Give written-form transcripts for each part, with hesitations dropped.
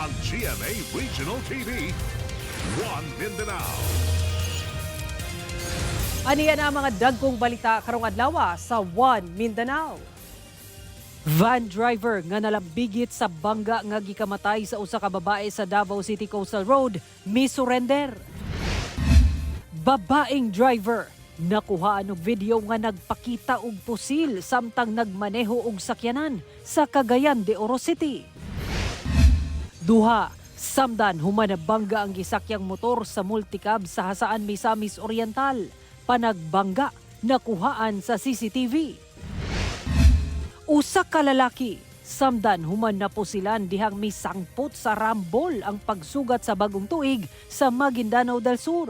ang GMA Regional TV, One Mindanao. Aniya na ang mga dagkong balita karong adlaw sa One Mindanao. Van driver nga nalambigit sa bangga nga gikamatay sa usa ka babae sa Davao City Coastal Road, misurrender. Babaeng driver nakuhaan og video nga nagpakita og pusil samtang nagmaneho og sakyanan sa Cagayan de Oro City. Duha, samdan human na bangga ang gisakyang motor sa multicab sa Hasaan Misamis Oriental. Panagbangga nakuhaan sa CCTV. Usa ka lalaki, samdan human na pusilan dihang misangpot sa rambol ang pagsugat sa bagong tuig sa Maguindanao del Sur.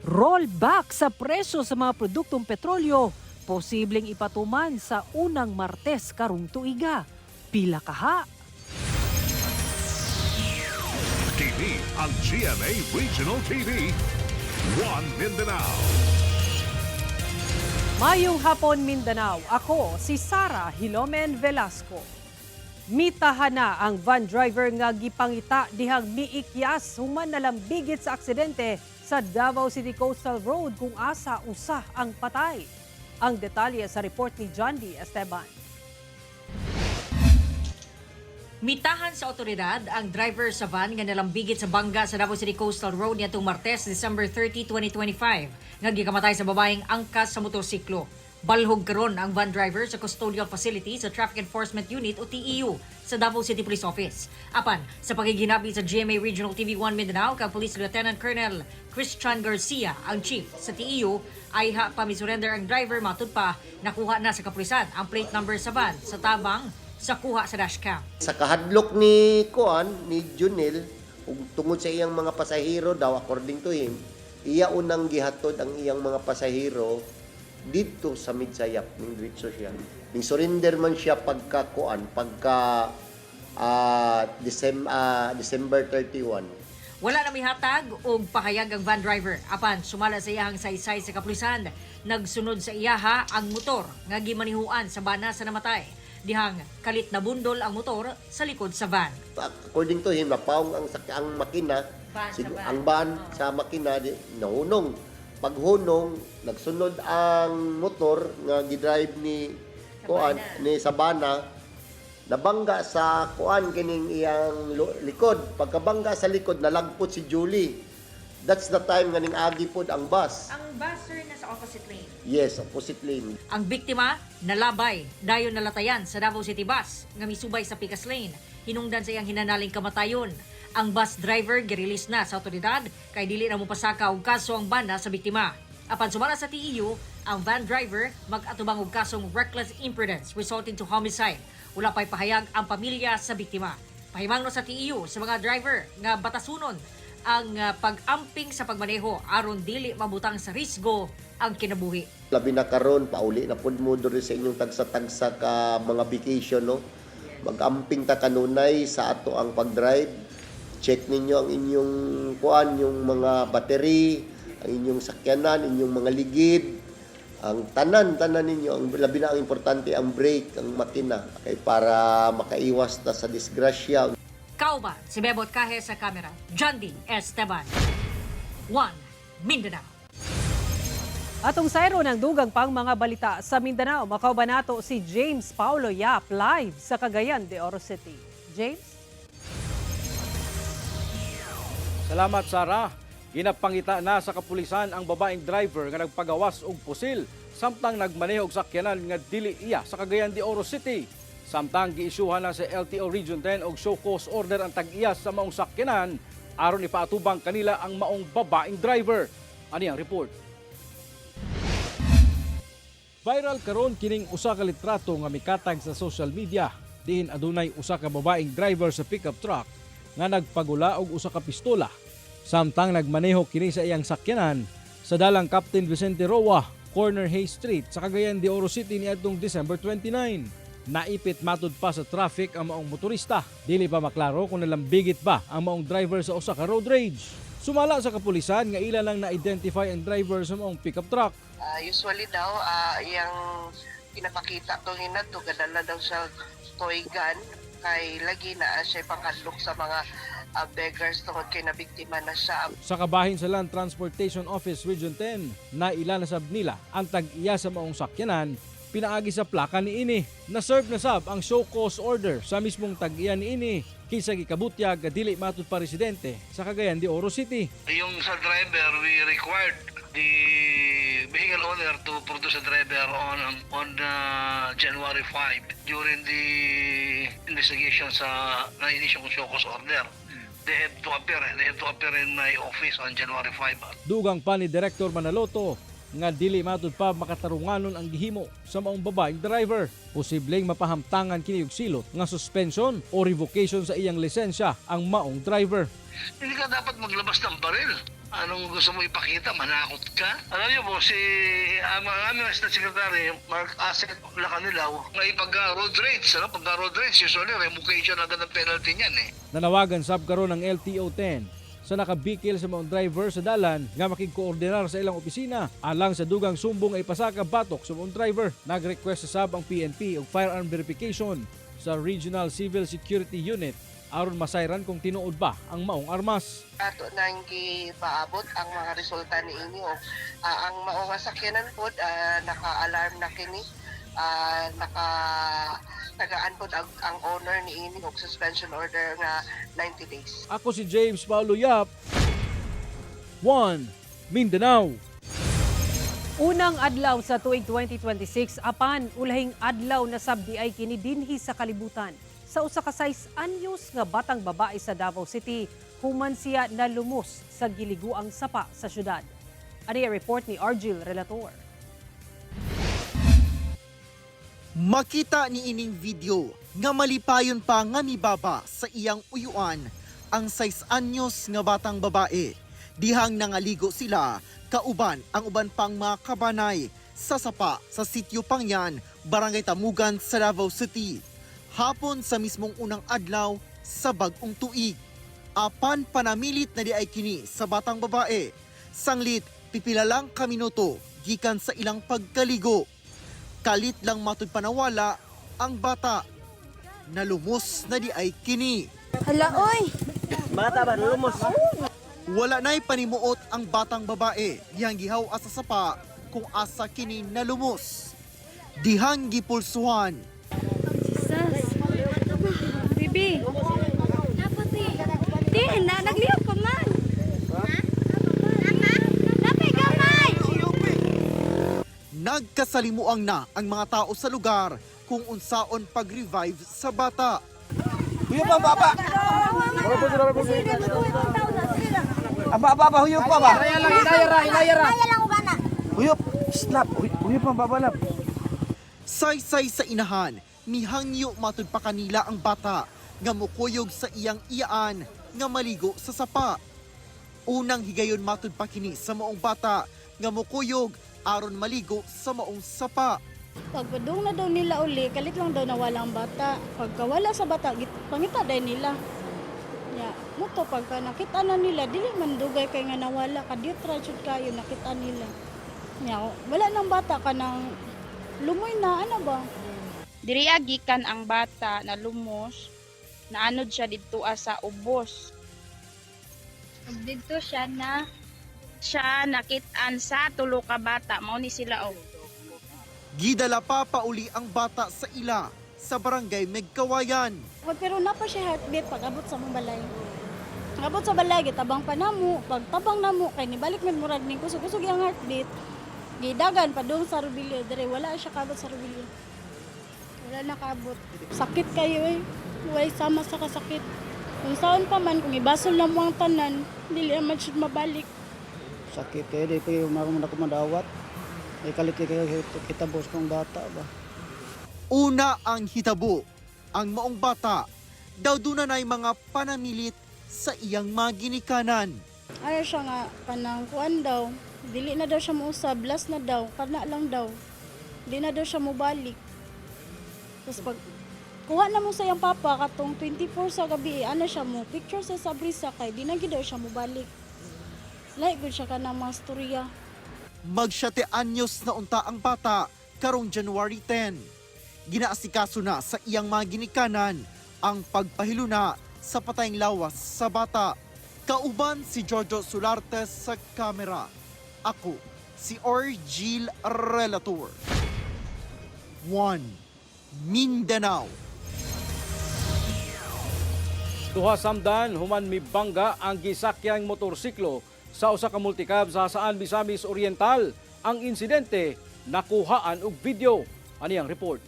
Rollback sa presyo sa mga produktong petrolyo, posibleng ipatuman sa unang Martes karong tuiga. Pila kaha? Kini ang GMA Regional TV, One Mindanao. Mayong hapon Mindanao, ako si Sara Hilomen Velasco. Mitahan na ang van driver nga gipangita dihang miikyas human nalambigit sa aksidente sa Davao City Coastal Road kung asa usa ang patay. Ang detalye sa report ni John D. Esteban. Mitahan sa otoridad ang driver sa van nga nalambigit sa bangga sa Davao City Coastal Road nitong Martes, December 30, 2025, nga gikamatay sa babaeng angkas sa motorsiklo. Balhog karon ang van driver sa custodial facility sa Traffic Enforcement Unit o TEU sa Davao City Police Office. Apan, sa pagiginabi sa GMA Regional TV 1 Mindanao kay Police Lieutenant Colonel Christian Garcia, ang chief sa TEU, ay pamisurrender ang driver matud pa nakuha na sa kapulisan ang plate number sa van sa tabang sa kuha sa dashcam. Sa kahadlok ni Junel, tungod sa iyang mga pasahero daw, according to him, iya unang gihatod ang iyang mga pasahero dito sa Midsayap, ning diretso siya. Ning surrender man siya pagka December 31. Wala na may hatag o pahayag ang van driver. Apan, sumala sa iyahang saysay sa kapulisan, nagsunod sa iyaha ang motor nga gimanihuan sa bana sa namatay. Dihang kalit na bundol ang motor sa likod sa van. According to him, napaong ang makina, ang van sa makina, nahunong. Paghunong, nagsunod ang motor nga gidrive ni Sabana, nabangga sa kining iyang likod. Pagkabangga sa likod, nalagpot si Julie. That's the time nga ning agi pod ang bus. Ang bus, sir, nasa opposite lane. Yes, opposite lane. Ang biktima, nalabay, dayon nalatayan sa Davao City Bus, nga misubay sa Picas Lane. Hinungdan sa iyang hinanaling kamatayon. Ang bus driver girilis na sa otoridad, kay dili na mo pasaka og kaso ang bana sa biktima. Apan sumala sa TEU, ang van driver mag-atubang og kasong reckless imprudence resulting to homicide. Wala pa'y pahayag ang pamilya sa biktima. Pahimangno sa TEU sa mga driver nga batasunon ang pag-amping sa pagmaneho aron dili mabutang sa risgo ang kinabuhi. Labi na karon, pauli na pud mo diri sa inyong tagsa-tagsa ka mga vacation, no? Mag-amping ta kanunay sa ato ang pag-drive. Check ninyo ang inyong yung mga battery, ang inyong sakyanan, inyong mga ligid, ang tanan ninyo. Ang labi na ang importante ang brake, ang makina, kay para makaiwas ta sa disgrasya. Kauban, si Bebot Kahe sa kamera, John D. Esteban. One Mindanao. Atong sayro ng dugang pang mga balita sa Mindanao, makauban nato si James Paulo Yap live sa Cagayan de Oro City. James? Salamat, Sara. Ginapangita na sa kapulisan ang babaeng driver nga nagpagawas og pusil samtang nagmaneho og sakyanan nga dili iya sa Cagayan de Oro City. Samtang giisyuhan na sa LTO Region 10 og show cause order ang tag-iyas sa maong sakyanan aron ipaatubang kanila ang maong babaeng driver. Ani ang report? Viral karon kining usa ka litrato nga mikatag sa social media diin adunay usa ka babaeng driver sa pickup truck nga nagpagula og usa ka pistola samtang nagmaneho kini sa iyang sakyanan sa dalang Captain Vicente Roa, corner Hay Street sa Cagayan de Oro City niadtong December 29. Naipit matud pa sa traffic ang maong motorista. Dili pa maklaro kung nalambigit ba ang maong driver sa usa ka road rage. Sumala sa kapulisan nga ila lang na-identify ang driver sa maong pickup truck. Usually daw, yung pinapakita ko nga to gadala daw siya toy gun kay lagi na siya pangkadlok sa mga beggars tungod kay nabiktima na siya. Sa kabahin sa Land Transportation Office Region 10, nailanasab nila ang tag-iya sa maong sakyanan, pinaagi sa plaka ni ini. Na-serve na sab ang show cause order sa mismong tag-iya ni ini kaysa gikabutyag dili matud pa residente sa Cagayan de Oro City. Yung sa driver, we required the vehicle owner to produce a driver on January 5 during the investigation sa na-inisyong show cause order. They have to appear in my office on January 5. Dugang pa ni Director Manaloto nga dili matud pa makatarunganon ang gihimo sa maong babaeng driver. Posibleng mapahamtangan kini og silot nga suspension o revocation sa iyang lisensya ang maong driver. Hindi ka dapat maglabas ng baril. Anong gusto mo ipakita? Manakot ka? Alam niyo po, ang aming State Secretary, Mark Asset Lacanilaw, ngay pag-road rage, pag-road rage, usually revocation agad ang penalty niyan eh. Nanawagan sab karon ng LTO 10 sa nakabikil sa mga driver sa dalan nga makigkoordinar sa ilang opisina alang sa dugang sumbong ay pasaka batok sa mga driver. Nag-request sa sab ang PNP og firearm verification sa Regional Civil Security Unit aron masayran kung tinuod ba ang maong armas. Ato nang gipaabot ang mga resulta ni inyo. Ang mao nga sakyanan pod naka-alarm na kini. Tagaan pod ang owner ni ini og suspension order nga 90 days. Ako si James Paulo Yap, 1 Mindanao. Unang adlaw sa tuig 2026 apan ulahing adlaw na sabdi ay kini dinhi sa kalibutan. Sa usa ka 6 anyos nga batang babae sa Davao City, human siya nalumos sa giliguang sapa sa syudad. Ani report ni Argil Relator. Makita ni ining video nga malipayon pa nga mibaba sa iyang uyuan ang 6 anyos nga batang babae. Dihang nangaligo sila kauban ang uban pang mga kabanay sa sapa sa sitio Pangyan, Barangay Tamugan sa Davao City. Hapon sa mismong unang adlaw sa bag-ong tuig. Apan panamilit na di ay kini sa batang babae. Sanglit pipila lang ka minuto gikan sa ilang pagkaligo. Kalit lang matud panawala ang bata. Nalumos na di ay kini. Hala, oy! Bata ba nalumos? Wala na'y panimuot ang batang babae. Dihang gihaw asa sapa kung asa kini nalumos. Dihang gipulsuhan. Jesus! Bibi! Di, nagliyap ka man! Napay gamay! Nagkasalimuang na ang mga tao sa lugar kung unsaon pag-revive sa bata. Huyop pa, papa! Apa, huyop pa ba? Ilaya lang ugana. Huyop, slap, huyop pa, papa, lap. Saysay sa inahan, mihangyo matud pa kanila ang bata nga mukuyog sa iyang iyaan nga maligo sa sapa. Unang higayon matud pa kini sa maong bata nga mukuyog aron maligo sa maong sapa. Pagpadung na daw nila uli, kalit lang daw nawala ang bata. Pagkawala sa bata, pangita din nila. Ya, muto pagka nakita na nila, dili man dugay kay nga nawala. Kadiyot rajud kayo, nakita nila. Ya, wala nang bata ka nang lumoy na, ano ba? Diri gikan ang bata na lumos, naanod siya dito sa ubos. Dito siya nakitaan sa tulo ka bata, mao ni sila og. Gidala pa pauli ang bata sa ila sa barangay Megkawayan. Pero napa siya heartbeat pag abot sa mong balay. Abot sa balay, gitabang pa namo, pagtabang namo, kay nibalik man murag ning kusog-kusog ang heartbeat. Gidagan pa doon sa Rubilio, dire wala siya kabot sa Rubilio. Wala nakabot. Sakit kayo eh. Way sama sa kasakit. Kung saan pa man, kung ibasol na mo ang tanan, dili naman siya mabalik. Sakit kayo, di pa yung madawat. Ay kalit kayo kita boss kong bata ba? Una ang hitabo, ang maong bata, daw doon na mga panamilit sa iyang mga ginikanan. Ano siya nga, kanang kuan daw, dili na daw siya mausab, last na daw, kana lang daw. Di na daw siya mabalik. Tapos pag kuha na mo sa iyang papa, katong 24 sa gabi, ano siya mo, picture sa brisa kay, di na gid daw siya mabalik. Like good siya ka ng mga storya. Mag-7 anyos na unta ang bata, karong January 10. Ginaasikaso na sa iyang mga ginikanan ang pagpahiluna sa patayng lawas sa bata. Kauban si Jojo Sulartes sa kamera. Ako si Orgil Relator. 1. Mindanao. Duha samdan human mibangga ang gisakyang motorsiklo sa usa ka multicab sa Hasaan, Misamis Oriental. Ang insidente nakuhaan og video. Ani ang report.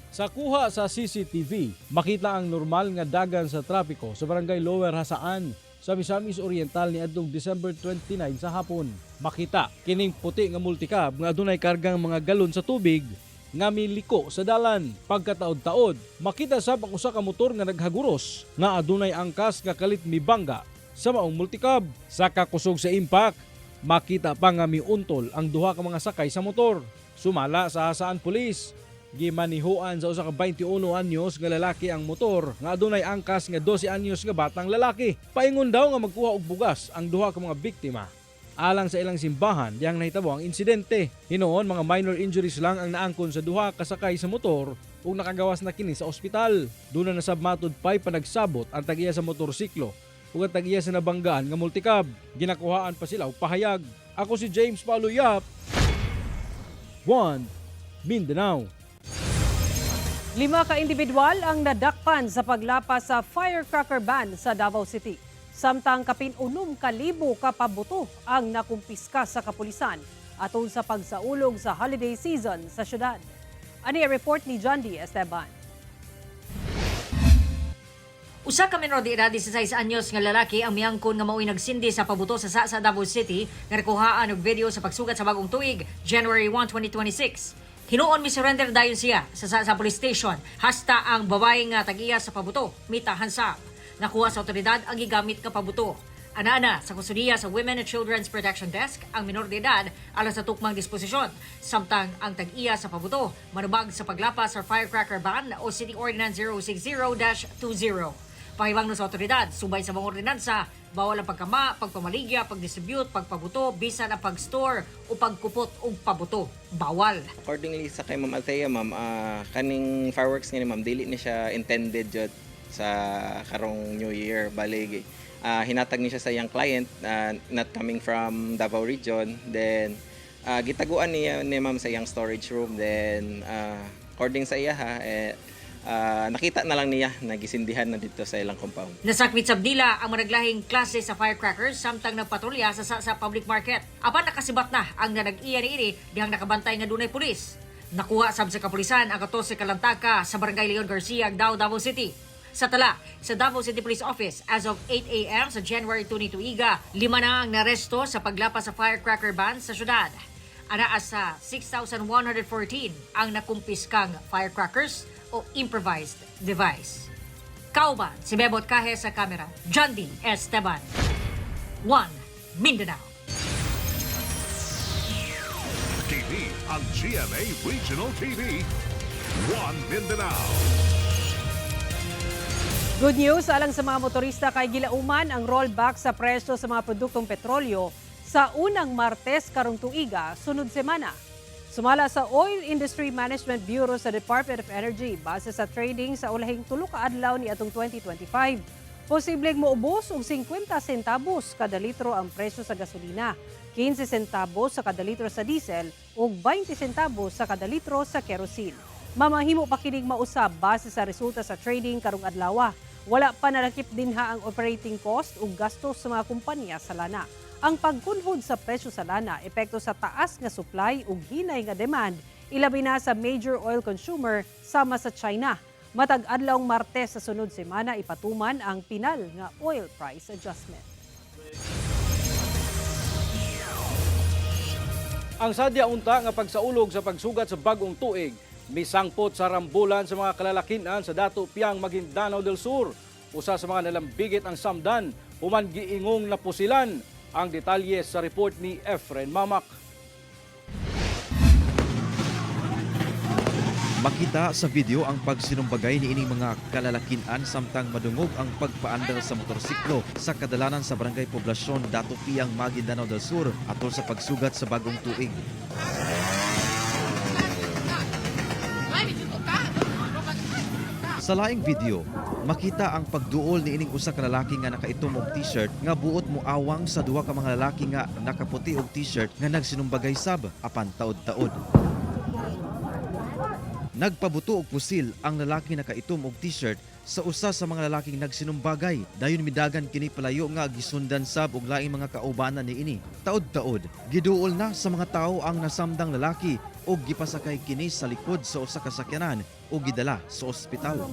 Sa kuha sa CCTV, makita ang normal nga dagan sa trapiko sa barangay Lower Hasaan sa Misamis Oriental niadtong December 29 sa hapon. Makita kining puti nga multicab nga adunay kargang mga galon sa tubig nga miliko sa dalan. Pagkataod-taod, makita sab ang usa ka motor nga naghaguros nga adunay angkas nga kalit mibangga sa maong multicab. Sa kakusog sa impact, makita pa nga miuntol ang duha ka mga sakay sa motor. Sumala sa Hasaan Police, gimanihuan sa usa ka 21 anyos nga lalaki ang motor nga adunay angkas nga 12 anyos nga batang lalaki. Paingon daw nga magkuha og bugas ang duha ka mga biktima. Alang sa ilang simbahan, diyang nahitabo ang insidente. Hinoon, mga minor injuries lang ang naangkon sa duha kasakay sa motor ug nakagawas na kini sa ospital. Doon na nasabmatod pa'y panagsabot ang tagiya sa motorsiklo ug ang tagiya sa nabanggaan nga multicab. Ginakuhaan pa sila og pahayag. Ako si James Paulo Yap, 1 Mindanao. 5 ka individual ang nadakpan sa paglapas sa firecracker ban sa Davao City. Samtang kapin 6,000 ka pabuto ang nakumpiska sa kapulisan aton sa pagsaulog sa holiday season sa syudad. Ani ang report ni John D. Esteban. Usa ka menor de edad 16 anyos nga lalaki ang miangkon nga mao'y nagsindi sa pabuto sa Davao City nga nakuhaan og video sa pagsugat sa bagong tuig, January 1, 2026. Hinuon mi-surrender dayon siya sa police station hasta ang babae nga tag-iya sa pabuto mitahan sa nakuha sa otoridad ang gigamit nga pabuto. Ana sa kustudiya sa Women and Children's Protection Desk ang minor de edad alang sa tukmang disposisyon. Samtang ang tag-iya sa pabuto manubag sa paglapas sa firecracker ban o City Ordinance 060-20. Pahibang sa otoridad, subay sa mga ordinansa, bawal ang pagkama, pagpamaligya, pagdistribute, pagpabuto, bisan ang pag-store o pagkupot o pabuto. Bawal. Accordingly sa kay Ma'am Althea, Ma'am, kaning fireworks nga ni Ma'am, dili ni siya intended jud sa karong New Year. Balig, hinatag niya sa iyang client, not coming from Davao region. Then, gitaguan niya ni Ma'am sa iyang storage room. Then, according sa iya, nakita na lang niya nagisindihan na dito sa ilang compound. Nasakwit sabdila ang managlahing klase sa firecrackers samtang nagpatrolya sa public market. Apan nakasibat na ang nanag-iya ni dihang nakabantay nga dunay pulis. Nakuha sab sa kapulisan ang 14 kalantaka sa Barangay Leon Garcia, Davao City. Sa tala, sa Davao City Police Office, as of 8 a.m. sa January 22 iga, 5 na ang naresto sa paglapas sa firecracker ban sa syudad. Anaas sa 6,114 ang nakumpiskang firecrackers o improvised device. Kauban, si Bebot Kahe sa kamera, John D. Esteban, 1 Mindanao. TV ang GMA Regional TV, 1 Mindanao. Good news alang sa mga motorista kay gilauman ang rollback sa presyo sa mga produktong petrolyo sa unang Martes karong tuiga sunod semana. Sumala sa Oil Industry Management Bureau sa Department of Energy base sa trading sa ulahing 3 ka adlaw ni atong 2025, posibleng moubos og 50 centavos kada litro ang presyo sa gasolina, 15 centavos sa kada litro sa diesel ug 20 centavos sa kada litro sa kerosene. Mamahimo pa kining mausab base sa resulta sa trading karong adlaw. Wala pa nalakip dinha ang operating cost ug gastos sa mga kumpanya sa lana. Ang pagkunhod sa presyo sa lana epekto sa taas nga supply ug hinay nga demand, ilabi na sa major oil consumer sama sa China. Matag adlawng Martes sa sunod semana ipatuman ang pinal nga oil price adjustment. Ang sadya unta nga pagsaulog sa pagsugat sa bagong tuig misangpot sa rambulan sa mga kalalakinan sa Dato Piang, Maguindanao del Sur. Usa sa mga nalambigit ang samdan, human giingong napusilan. Ang detalye sa report ni Efren Mamak. Makita sa video ang pagsinumbagay ni ining mga kalalakian samtang madungog ang pagpaandar sa motorsiklo sa kadalanan sa barangay Poblasyon Dato Piang, Maguindanao del Sur atol sa pagsugat sa bagong tuig. Sa laing video, makita ang pagduol ni ining usa ka lalaki nga nakaitom og t-shirt nga buot moawang sa duha ka mga lalaki nga nakaputi og t-shirt nga nagsinumbagay sab apan taod-taod. Nagpabuto og pusil ang lalaki nakaitom og t-shirt sa usa sa mga lalaking nagsinumbagay. Dayon midagan kini palayo nga gisundan sab og laing mga kaubanan niini. Taod-taod, giduol na sa mga tawo ang nasamdang lalaki og gipasakay kini sa likod sa usa ka sakyanan o gidala sa ospital.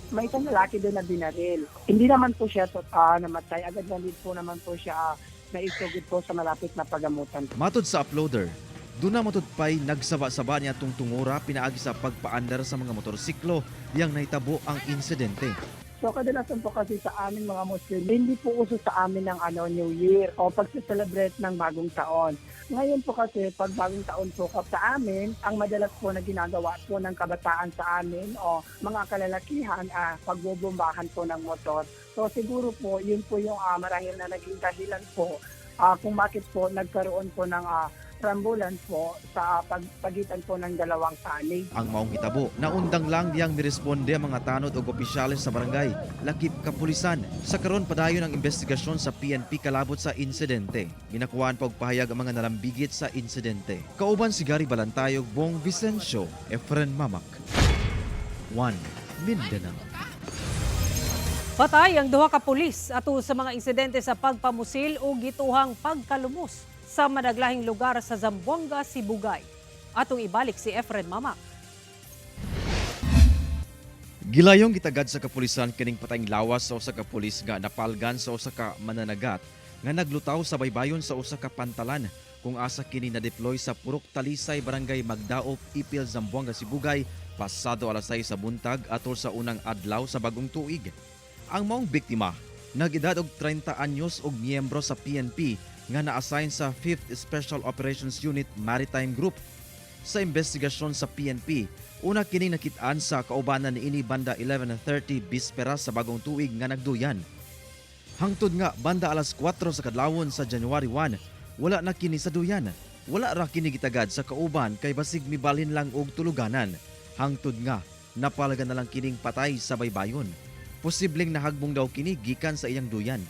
May isang lalaki doon na binaril. Hindi naman po siya namatay. Agad na din po naman po siya naisugod po sa malapit na pagamutan. Matod sa uploader, doon na matudpay nagsaba-saba niya itong tungura pinaagi sa pagpaandar sa mga motorsiklo diyang nahitabo ang insidente. So kadalasan po kasi sa amin mga Muslim, hindi po uso sa amin ng New Year o pag-celebrate ng bagong taon. Ngayon po kasi pag bagong taon po sa amin, ang madalas po na ginagawa po ng kabataan sa amin o mga kalalakihan, pagbubombahan po ng motor. So siguro po yun po yung marahil na naging dahilan po kung bakit po nagkaroon po ng rambulan po sa pagitan po ng dalawang panig. Ang maong hitabo, naundang lang diyang miresponde ang mga tanod o opisyales sa barangay, lakip kapulisan. Sa karon padayon ang investigasyon sa PNP kalabot sa insidente. Ginakuhaan pa og pahayag ang mga nalambigit sa insidente. Kauban si Gary Balantayog, Bong Vicencio, Efren Mamak. 1 Mindanao. Patay ang duha ka pulis ato sa mga insidente sa pagpamusil o gituhang pagkalumos sa managlahing lugar sa Zamboanga, Sibugay. Atong ibalik si Efren Mamak. Gilayong gitagad sa kapulisan kining patayng lawas sa usa ka pulis nga napalgan sa usa ka mananagat nga naglutaw sa baybayon sa usa ka pantalan kung asa kini na-deploy sa Purok Talisay, Barangay Magdaop, Ipil, Zamboanga, Sibugay pasado alas 6 sa buntag atol sa unang adlaw sa bagong tuig. Ang maong biktima, nag-edad og 30 anyos og miyembro sa PNP nga na-assign sa 5th Special Operations Unit Maritime Group. Sa investigasyon sa PNP, una kining nakitaan sa kaubanan niini banda 11:30 bisperas sa bagong tuig nga nagduyan. Hangtod nga banda alas 4 sa kadlawon sa January 1, wala na kini sa duyan. Wala ra kini gitagad sa kauban kay basig mibalhin lang og tuluganan. Hangtod nga napalagan na lang kining patay sa baybayon. Posibleng nahagbong daw kini gikan sa iyang duyan.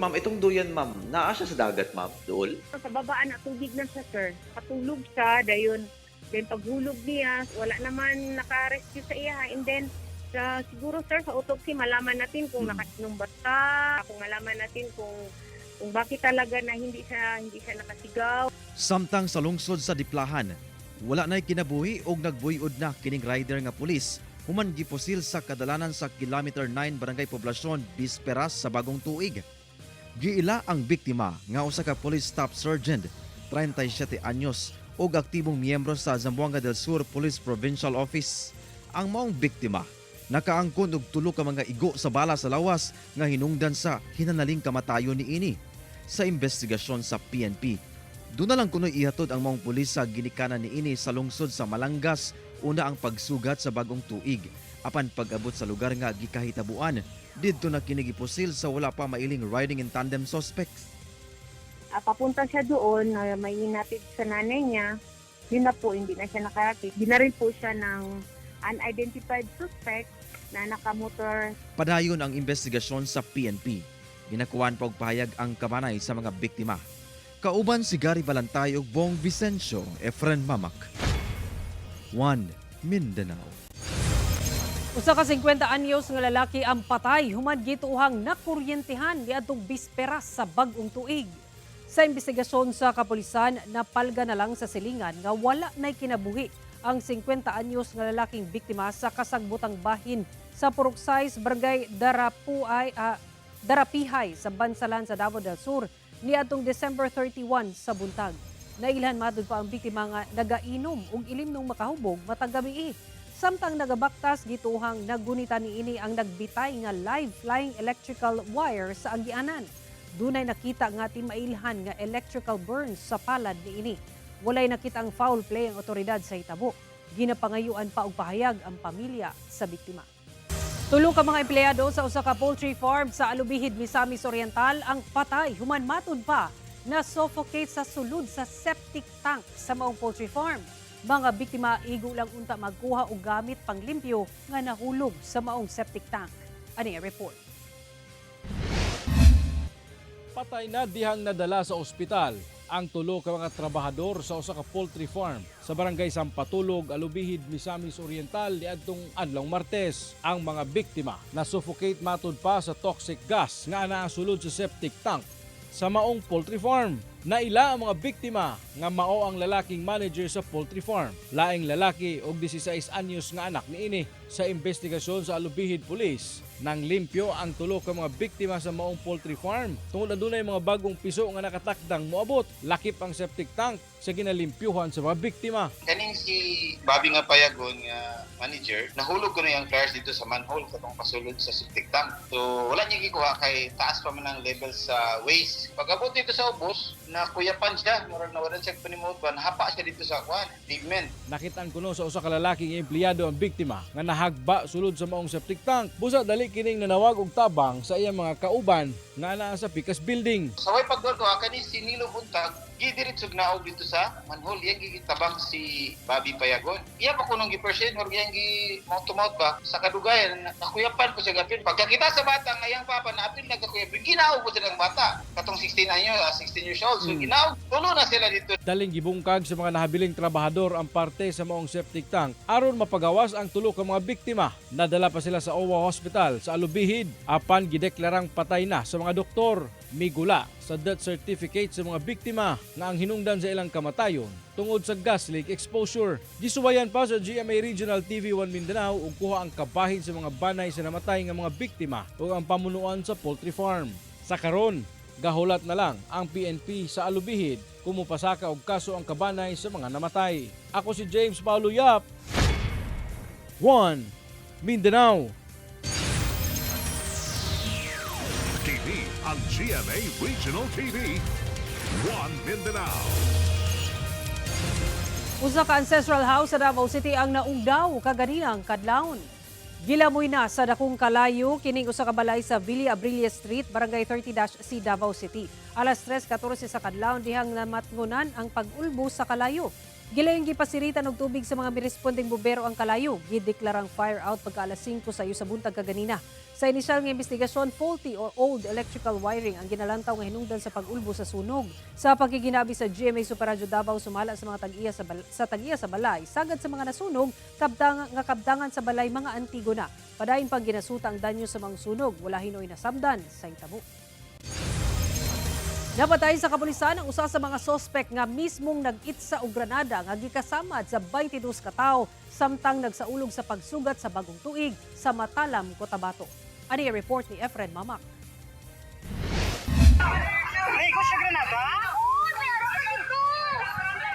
Ma'am, itong duyan, ma'am, naa siya sa dagat, ma'am, dool? Sa babaan na tubig na siya, sir. Patulog siya, dayon paghulog niya, wala naman naka-rescue sa iya. And then, siguro, sir, sa autopsy, malaman natin kung nakasinom ba siya, kung malaman natin kung bakit talaga na hindi siya nakasigaw. Samtang sa lungsod sa Diplahan, wala na'y kinabuhi og nagbuyod na kining rider nga pulis human giposil sa kadalanan sa Kilometer 9 Barangay Poblasyon bisperas sa bagong tuig. Giila ang biktima nga usa ka police staff sergeant, 37 anyos ug aktibong miyembro sa Zamboanga del Sur Police Provincial Office. Ang maong biktima nakaangkon og tulo ka mga igo sa bala sa lawas nga hinungdan sa hinanaling kamatayon niini. Sa investigasyon sa PNP, doon na lang kunoy ihatod ang maong pulis sa ginikanan niini sa lungsod sa Malangas. Una ang pagsugat sa bagong tuig. Apan pag-abot sa lugar nga gikahitabuan, didto na kinigipusil sa wala pa mailing riding in tandem suspects. Papunta siya doon, may hinatid sa nanay niya. Yun na po, hindi na siya nakarating. Binaril po siya ng unidentified suspect na nakamotor. Padayon ang investigasyon sa PNP. Ginakuan pa og pahayag ang kamanay sa mga biktima. Kauban si Gary Balantay ug Bong Vicencio, Efren Mamak. 1 Mindanao. Usa ka 50 anyos nga lalaki ang patay human gituhang nakuryentehan niadtong bisperas sa bag-ong tuig. Sa investigasyon sa kapulisan, napalga na lang sa silingan nga wala na'y kinabuhi ang 50 anyos nga lalaking biktima sa kasagbutang bahin sa Purok 6, Barangay Darapihay sa Bansalan sa Davao del Sur niadtong December 31 sa buntag. Nailhan madud pa ang biktima nga nagainom ug ilim nung makahubog matag gabi. Samtang nagabaktas gituhang nagunita niini ang nagbitay nga live flying electrical wire sa agianan. Dunay nakita nga timailhan nga electrical burns sa palad niini. Walay nakitang foul play ang otoridad sa hitabo. Ginapangayuan pa og pahayag ang pamilya sa biktima. Tulo ka mga empleyado sa usa ka poultry farm sa Alubihid, Misamis Oriental ang patay human matud pa na suffocate sa sulod sa septic tank sa maong poultry farm. Mga biktima igo lang unta magkuha og gamit panglimpyo nga nahulog sa maong septic tank. Ani ang report. Patay na dihang nadala sa ospital ang tulo ka mga trabahador sa usa ka poultry farm sa barangay Sampatulog, Alubihid, Misamis Oriental niadtong adlong Martes. Ang mga biktima na suffocate matud pa sa toxic gas nga anaa sulod sa septic tank sa maong poultry farm. Naila ang mga biktima nga mao ang lalaking manager sa poultry farm. Laing lalaki og 16 anyos nga anak niini. Sa investigasyon sa Alubihid Police, nang limpyo ang tulo ka mga biktima sa maong poultry farm. Tungod adunay mga bagong piso nga nakatakdang moabot. Lakip ang septic tank sa ginalimpyuhan sa mga biktima. Kaning si Bobby nga payagon nga manager, nahulog ko na yung cars dito sa manhole katong pasulod sa septic tank. So wala niya gikuha kay taas pa man ang level sa waste. Pag-abot dito sa ubos, nakuyapan siya, murag nawalan siya panimot ba, nahapa siya dito sa pigment. Nakitaan kuno sa usa ka lalaking empleyado ang biktima nga nahagba sulod sa maong septic tank. Busa dali kining nanawag og tabang sa iyang mga kauban nga anaa sa Picas building. Sa way pagdol ko, kani si Nilo Buntag, gidiritsog naog dito sa manhole, iyang gitabang si Bobby Payagon. Iya pa kunong gi-percent, or iyang gi-mouth-to-mouth ba, sa kadugayan, nakuyapan po siya gapin. Pagkakita sa bata, nga iyang papa, naapil nagkakuyapin, ginaog po sila ng bata. Katong 16 years old, so ginaog, tulo na sila dito. Daling gibungkag sa mga nahabiling trabahador ang parte sa maong septic tank aron mapagawas ang tulo ka mga biktima. Nadala pa sila sa OWA Hospital sa Alubihid apan gideklarang patay na sa mga doktor. Migula sa death certificate sa mga biktima nga ang hinungdan sa ilang kamatayon tungod sa gas leak exposure. Gisubayan pa sa GMA Regional TV1 Mindanao ug kuha ang kabahin sa mga banay sa namatay nga mga biktima ug ang pamunuan sa poultry farm. Sa karon, gahulat na lang ang PNP sa Alubihid kung mupasaka og kaso ang kabanay sa mga namatay. Ako si James Paulo Yap, 1 Mindanao. TV ang GMA Regional TV. 1 Mindanao. Usa ka ancestral house sa Davao City ang naungdaw kaganihang kadlawon. Gilamoy na sa dakong kalayo kining usa ka balay sa Villa Abrilia Street, Barangay 30-C, Davao City. Alas 3:14 sa kadlawon dihang namatngunan ang pag-ulbo sa kalayo. Gilayong gipasiritan og tubig sa mga miresponding bumbero ang kalayo. Gideklarang fire out pagka alas 5 sa buntag kaganina. Sa inisyal nga investigasyon, faulty or old electrical wiring ang ginalantaw nga hinungdan sa pag-ulbo sa sunog. Sa pagkiginabi sa GMA Super Radio Davao, sumala sa mga tag-iya sa balay. Sagad sa mga nasunog, kabdangan sa balay mga Antigona. Padayon pang ginasuta ang danyo sa mga sunog. Wala hinoy nasamdan sa hitabo. Napatay sa kapulisan ang usa sa mga sospek nga mismong nag-itsa og granada nga gikasamad sa 22 ka tawo samtang nagsaulog sa pagsugat sa bagong tuig sa Matalam, Cotabato. Ani ang report ni Efren Mamak.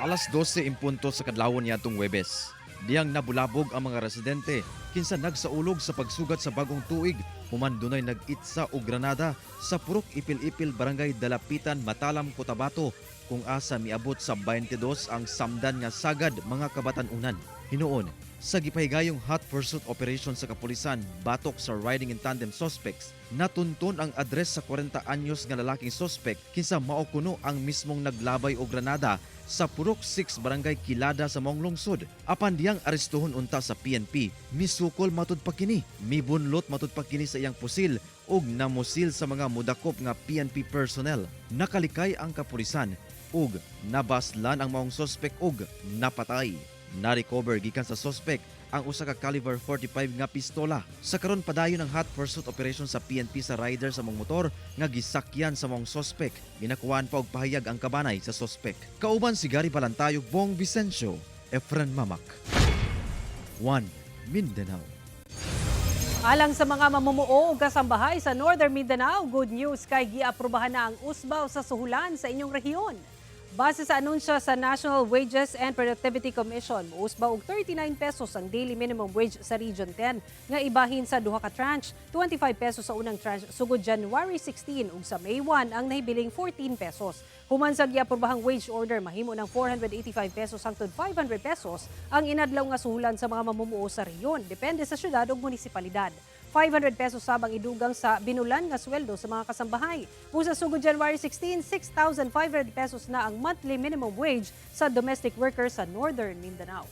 Alas 12 in punto sa kadlawon niadtong Huwebes. Diyang nabulabog ang mga residente kinsa nagsaulog sa pagsugat sa bagong tuig human dunay nag-itsa og granada sa Purok Ipil-Ipil, Barangay Dalapitan, Matalam, Cotabato kung asa miabot sa 22 ang samdan nga sagad mga kabatan-unan. Hinuon, sa gipahigayong hot pursuit operation sa kapulisan batok sa riding in tandem suspects, natuntun ang address sa 40 anyos nga lalaking suspect kinsa mao kuno ang mismong naglabay og granada sa Purok 6 Barangay Kilada sa maong lungsod. Apan diyang arestuhon unta sa PNP, misukol matud pa kini, mibunlot matud pa kini sa iyang pusil ug namusil sa mga mudakop nga PNP personnel. Nakalikay ang kapulisan ug nabaslan ang maong suspect ug napatay. Na-recover gikan sa suspect ang usa ka caliber 45 nga pistola. Sa karon padayon ang hot pursuit operation sa PNP sa rider sa mong motor nga gisakyan sa mong suspect. Ginakuhaan pa og pahayag ang kabanay sa suspect. Kauban si Gary Balantayog, Bong Vicencio, Efren Mamak. 1 Mindanao. Alang sa mga mamumuo o kasambahay sa Northern Mindanao, good news kay giaprobahan na ang usbaw sa suhulan sa inyong rehiyon. Base sa anunsyo sa National Wages and Productivity Commission, muusba og 39 pesos ang daily minimum wage sa Region 10 nga ibahin sa duha ka tranche, 25 pesos sa unang tranche sugod January 16 ug sa May 1 ang nahibiling 14 pesos. Human sa giaprobahang wage order mahimo ng 485 pesos hangtod 500 pesos ang inadlaw nga suhulan sa mga mamumuo sa rehiyon, depende sa syudad ug munisipalidad. 500 pesos sabang idugang sa binulan nga sweldo sa mga kasambahay. Busa sugod January 16, 6,500 pesos na ang monthly minimum wage sa domestic workers sa Northern Mindanao.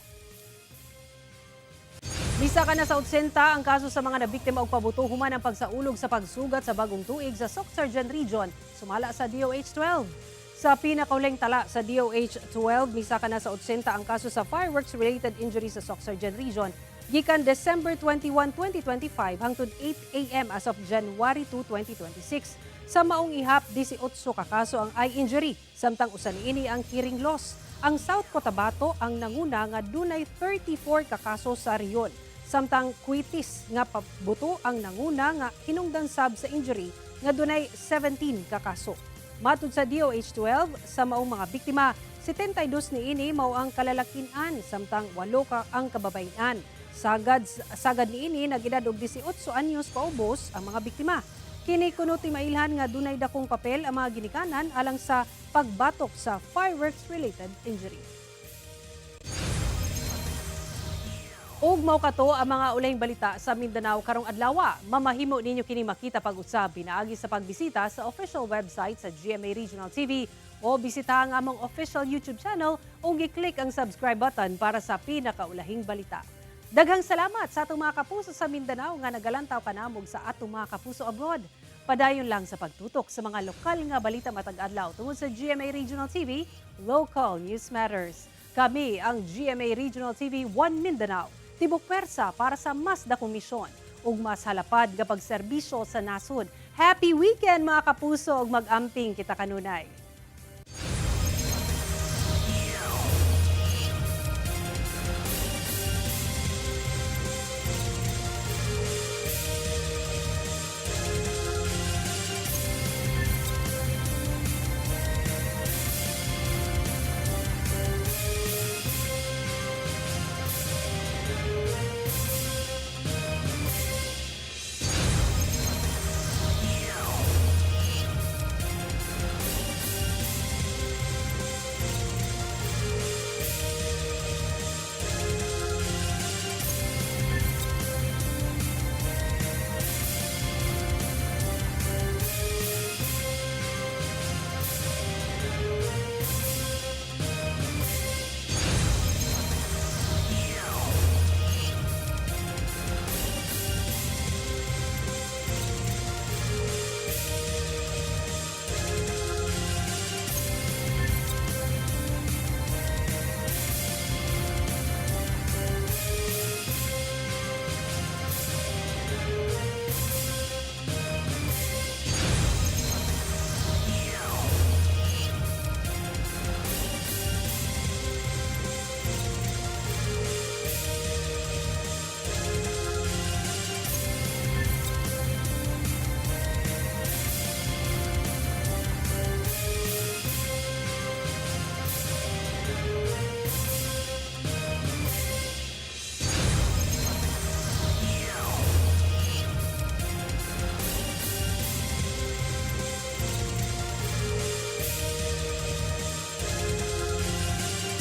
Bisa ka na sa 80 ang kaso sa mga nabiktima og pabuto human ang pagsaulog sa pagsugat sa bagong tuig sa Soc-Sargen Region, sumala sa DOH-12. Sa pinakauleng tala sa DOH-12, misa ka na sa 80 ang kaso sa fireworks-related injury sa Soc-Sargen Region, gikan December 21, 2025 hangtod 8 a.m. as of January 2, 2026. Sa maong ihap, 18 ka kaso ang eye injury, samtang usa niini ang hearing loss. Ang South Cotabato ang nanguna nga dunay 34 ka kaso sa riyon, samtang Cuitis nga pabuto ang nanguna nga hinungdan sab sa injury nga dunay 17 ka kaso. Matud sa DOH-12, sa maong mga biktima, 72 niini mao ang kalalakian, samtang 8 ka ang kababayan. Sagad niini nag-edad og 18 anyos paubos ang mga biktima. Kini kuno timailhan nga dunay dakong papel ang mga ginikanan alang sa pagbatok sa fireworks-related injury. Og mao kato ang mga ulayng balita sa Mindanao karong adlaw. Mamahimo ninyo kini makita pag-usab pinaagi sa pagbisita sa official website sa GMA Regional TV o bisita ang among official YouTube channel o gi-click ang subscribe button para sa pinakaulahing balita. Daghang salamat sa atong mga kapuso sa Mindanao nga nagalantaw kanamog sa atong mga kapuso abroad. Padayon lang sa pagtutok sa mga lokal nga balita matag adlaw tungod sa GMA Regional TV, Local News Matters. Kami ang GMA Regional TV 1 Mindanao, tibok pwersa para sa mas dakong misyon ug mas halapad nga pagserbisyo sa nasod. Happy weekend mga kapuso ug mag-amping kita kanunay.